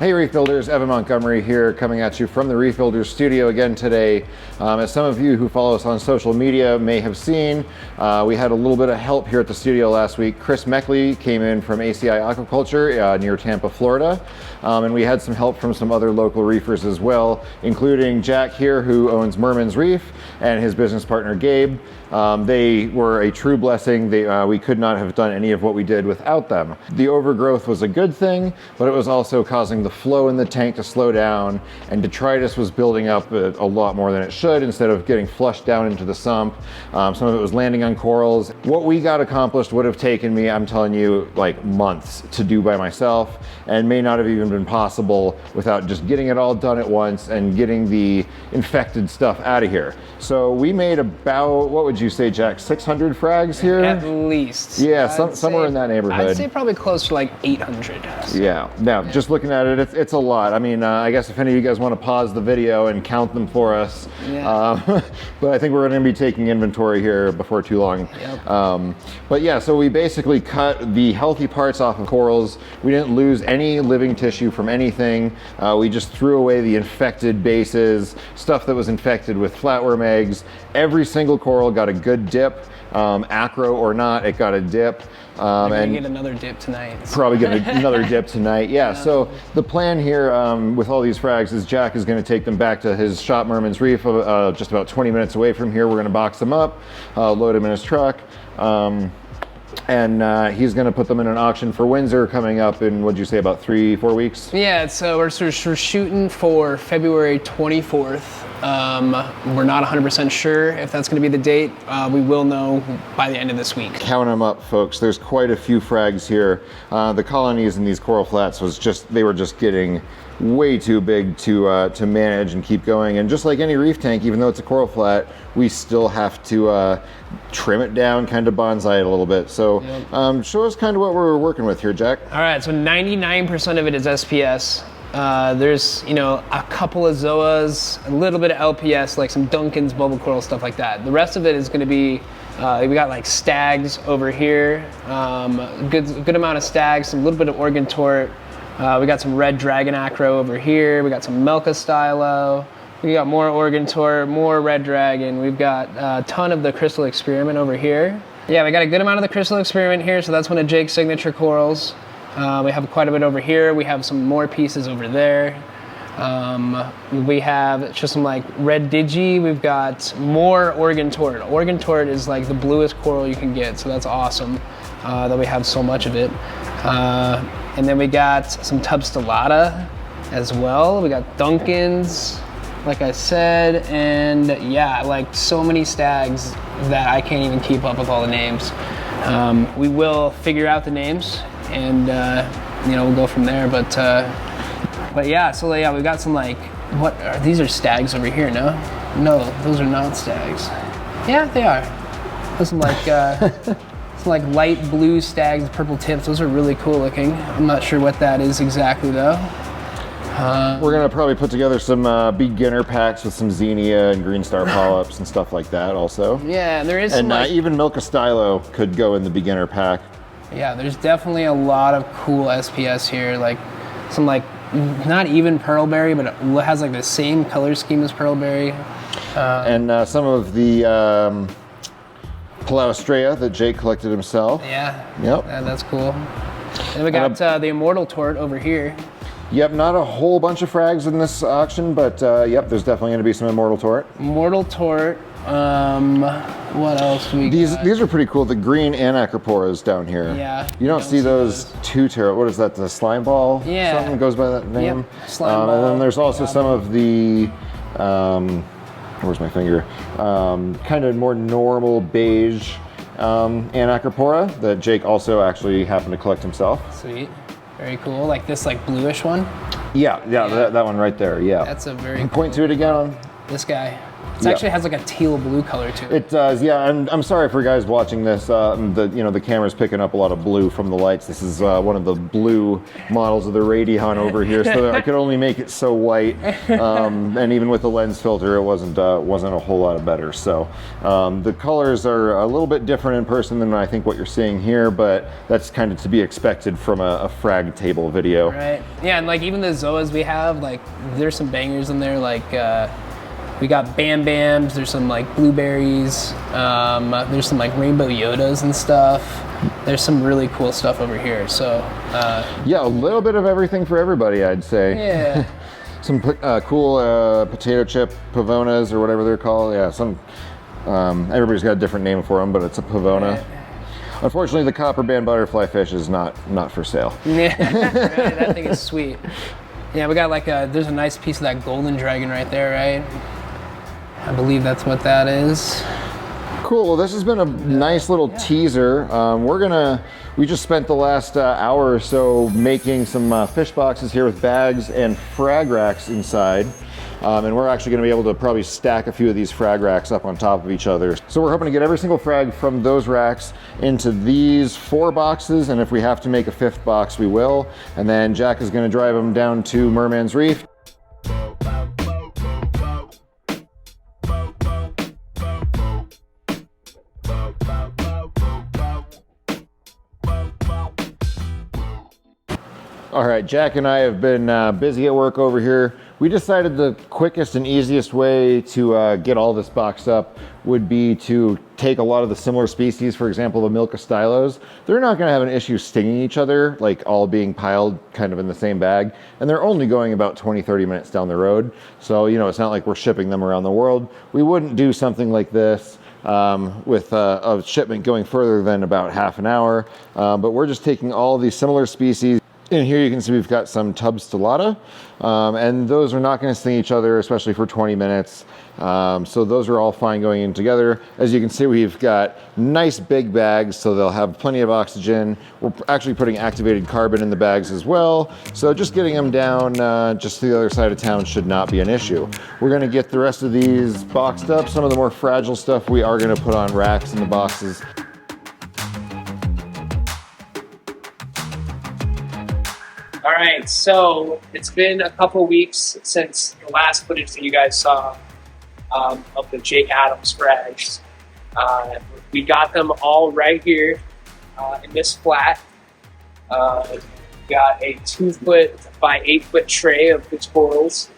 Hey Reef Builders, Evan Montgomery here, coming at you from the Reef Builders studio again today. As some of you who follow us on social media may have seen, we had a little bit of help here at the studio last week. Chris Meckley came in from ACI Aquaculture near Tampa, Florida, and we had some help from some other local reefers as well, including Jack here, who owns Merman's Reef, and his business partner Gabe. They were a true blessing. We could not have done any of what we did without them. The overgrowth was a good thing, but it was also causing the flow in the tank to slow down, and detritus was building up a lot more than it should instead of getting flushed down into the sump. Some of it was landing on corals. What we got accomplished would have taken me, I'm telling you, like months to do by myself, and may not have even been possible without just getting it all done at once and getting the infected stuff out of here. So we made about, what would you say, Jack, 600 frags here? At least. Yeah, somewhere in that neighborhood. I'd say probably close to like 800. Yeah, now just looking at it, it's a lot. I mean, I guess if any of you guys want to pause the video and count them for us, but I think we're going to be taking inventory here before too long. Yep. But yeah, so we basically cut the healthy parts off of corals. We didn't lose any living tissue from anything. We just threw away the infected bases, stuff that was infected with flatworm eggs. Every single coral got a good dip, acro or not, it got a dip. We're gonna get another dip tonight. Probably get another dip tonight. Yeah, so the plan here with all these frags is Jack is going to take them back to his shop, Merman's Reef, just about 20 minutes away from here. We're going to box them up, load them in his truck, and he's going to put them in an auction for Windsor coming up in, what'd you say, about 3-4 weeks? Yeah, so we're shooting for February 24th. We're not 100% sure if that's going to be the date. We will know by the end of this week. Count them up, folks. There's quite a few frags here. The colonies in these coral flats they were just getting way too big to manage and keep going. And just like any reef tank, even though it's a coral flat, we still have to trim it down, kind of bonsai it a little bit. So show us kind of what we're working with here, Jack. All right, so 99% of it is SPS. There's, a couple of Zoas, a little bit of LPS, like some Duncan's, bubble coral, stuff like that. The rest of it is going to be, we got like stags over here, good amount of stags, a little bit of Oregon tort. We got some red dragon acro over here. We got some Melka stylo. We got more Oregon tort, more red dragon. We've got a ton of the crystal experiment over here. Yeah, we got a good amount of the crystal experiment here, so that's one of Jake's signature corals. We have quite a bit over here. We have some more pieces over there. We have just some like red digi. We've got more Oregon tort. Oregon tort is like the bluest coral you can get, so that's awesome that we have so much of it. And then we got some tub stellata as well. We got Duncan's, like I said, and yeah, like so many stags that I can't even keep up with all the names. We will figure out the names and we'll go from there. But yeah, so yeah, we've got some like, these are stags over here, no? No, those are not stags. Yeah, they are. There's some like some like light blue stags with purple tips. Those are really cool looking. I'm not sure what that is exactly though. We're gonna probably put together some beginner packs with some Xenia and green star polyps and stuff like that also. Yeah, there is and some even Melka stylo could go in the beginner pack. Yeah, there's definitely a lot of cool SPS here, like some like not even pearlberry, but it has like the same color scheme as pearlberry. And some of the Palaostrea that Jake collected himself. Yeah. Yep. Yeah, that's cool. And we got the immortal tort over here. Yep, not a whole bunch of frags in this auction, but yep, there's definitely going to be some immortal tort. Immortal tort. What else do we got? These are pretty cool. The green anacroporas down here. Yeah. You don't see those too terrible. What is that? The slime ball? Yeah. Something goes by that name. Yep. Slime ball. And then there's also some of the where's my finger? Kind of more normal beige anacropora that Jake also actually happened to collect himself. Sweet. Very cool. Like this like bluish one? Yeah. That one right there, yeah. That's a very Point to it again on this guy. It actually has like a teal blue color to it. It does, yeah. I'm sorry for guys watching this. The camera's picking up a lot of blue from the lights. This is one of the blue models of the Radeon over here, so I could only make it so white. And even with the lens filter, it wasn't a whole lot better. So the colors are a little bit different in person than I think what you're seeing here, but that's kind of to be expected from a frag table video. Right. Yeah, and like even the Zoas we have, like there's some bangers in there. Like we got Bam Bams. There's some like blueberries. There's some like rainbow Yodas and stuff. There's some really cool stuff over here. So yeah, a little bit of everything for everybody, I'd say. Yeah. Some cool potato chip pavonas or whatever they're called. Yeah, some. Everybody's got a different name for them, but it's a pavona. Right. Unfortunately, the copper band butterfly fish is not for sale. Yeah, right, that thing is sweet. Yeah, we got like there's a nice piece of that golden dragon right there, right? I believe that's what that is. Cool. Well, this has been a nice little teaser. We just spent the last hour or so making some fish boxes here with bags and frag racks inside. And we're actually going to be able to probably stack a few of these frag racks up on top of each other. So we're hoping to get every single frag from those racks into these 4 boxes, and if we have to make a 5th box, we will. And then Jack is going to drive them down to Merman's Reef. All right, Jack and I have been busy at work over here. We decided the quickest and easiest way to get all this boxed up would be to take a lot of the similar species, for example, the Milka stylos. They're not gonna have an issue stinging each other, like all being piled kind of in the same bag. And they're only going about 20, 30 minutes down the road. So, it's not like we're shipping them around the world. We wouldn't do something like this with a shipment going further than about half an hour. But we're just taking all these similar species. In here you can see we've got some tub stellata, and those are not going to sting each other, especially for 20 minutes. So those are all fine going in together. As you can see, we've got nice big bags, so they'll have plenty of oxygen. We're actually putting activated carbon in the bags as well. So just getting them down just to the other side of town should not be an issue. We're going to get the rest of these boxed up. Some of the more fragile stuff we are going to put on racks in the boxes. All right, so it's been a couple weeks since the last footage that you guys saw of the Jake Adams frags. We got them all right here in this flat. We got a 2-foot by 8-foot tray of the corals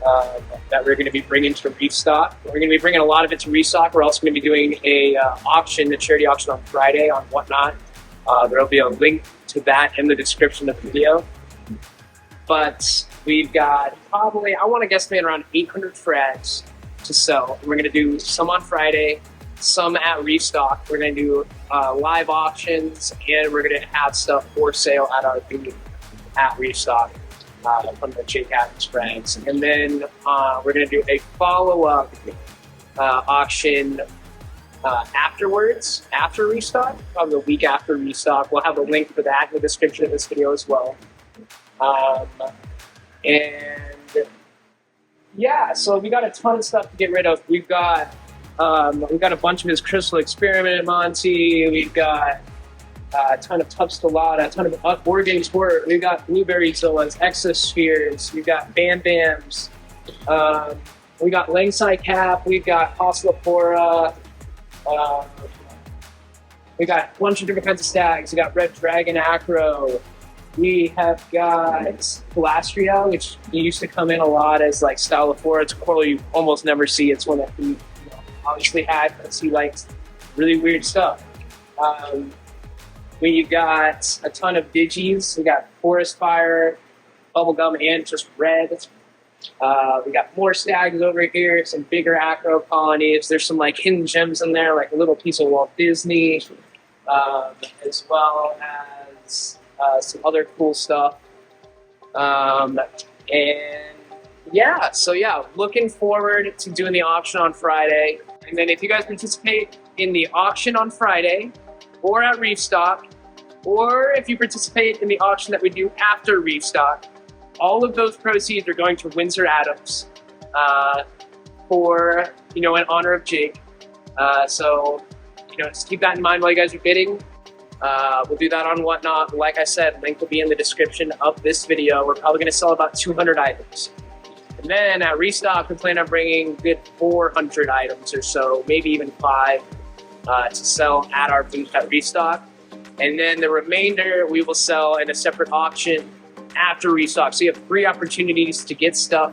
that we're going to be bringing to Reef stock. We're going to be bringing a lot of it to Restock. We're also going to be doing a charity auction on Friday on Whatnot. There'll be a link to that in the description of the video. But we've got probably, I want to guesstimate around 800 frags to sell. We're going to do some on Friday, some at Restock. We're going to do live auctions, and we're going to have stuff for sale at our booth at Restock from the Jake Adams frags. And then we're going to do a follow-up auction afterwards, after Restock, probably the week after Restock. We'll have a link for that in the description of this video as well. And yeah, so we got a ton of stuff to get rid of. We've got a bunch of his Crystal Experiment Monty. We've got a ton of Tub Stellata, a ton of Oregon Sport. We've got Blueberry Zoas, Exospheres. We've got Bam Bams. We got Langside Cap. We've got Hauslapora. We got a bunch of different kinds of stags. We got Red Dragon Acro. We have got Palastria, which used to come in a lot as like Stylophora. It's a coral you almost never see. It's one that he obviously had because he likes really weird stuff. We've got a ton of Digis. We got Forest Fire, Bubblegum, and just Red. We got more stags over here, some bigger acro colonies. There's some like hidden gems in there, like a little piece of Walt Disney, as well as some other cool stuff. And yeah, so yeah, looking forward to doing the auction on Friday. And then if you guys participate in the auction on Friday or at Reef Stock, or if you participate in the auction that we do after Reef Stock, all of those proceeds are going to Windsor Adams for, you know, in honor of Jake. So, you know, just keep that in mind while you guys are bidding. We'll do that on Whatnot. Like I said, link will be in the description of this video. We're probably going to sell about 200 items. And then at Restock, we plan on bringing a good 400 items or so, maybe even 5, to sell at our booth at Restock. And then the remainder we will sell in a separate auction after Restock. So you have 3 opportunities to get stuff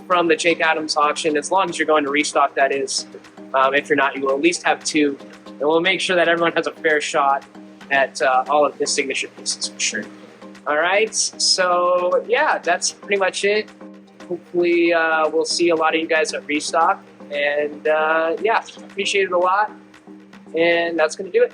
from the Jake Adams auction, as long as you're going to Restock, that is. If you're not, you will at least have 2. And we'll make sure that everyone has a fair shot at all of the signature pieces for sure. All right, so yeah, that's pretty much it. Hopefully we'll see a lot of you guys at Restock. And yeah, appreciate it a lot. And that's going to do it.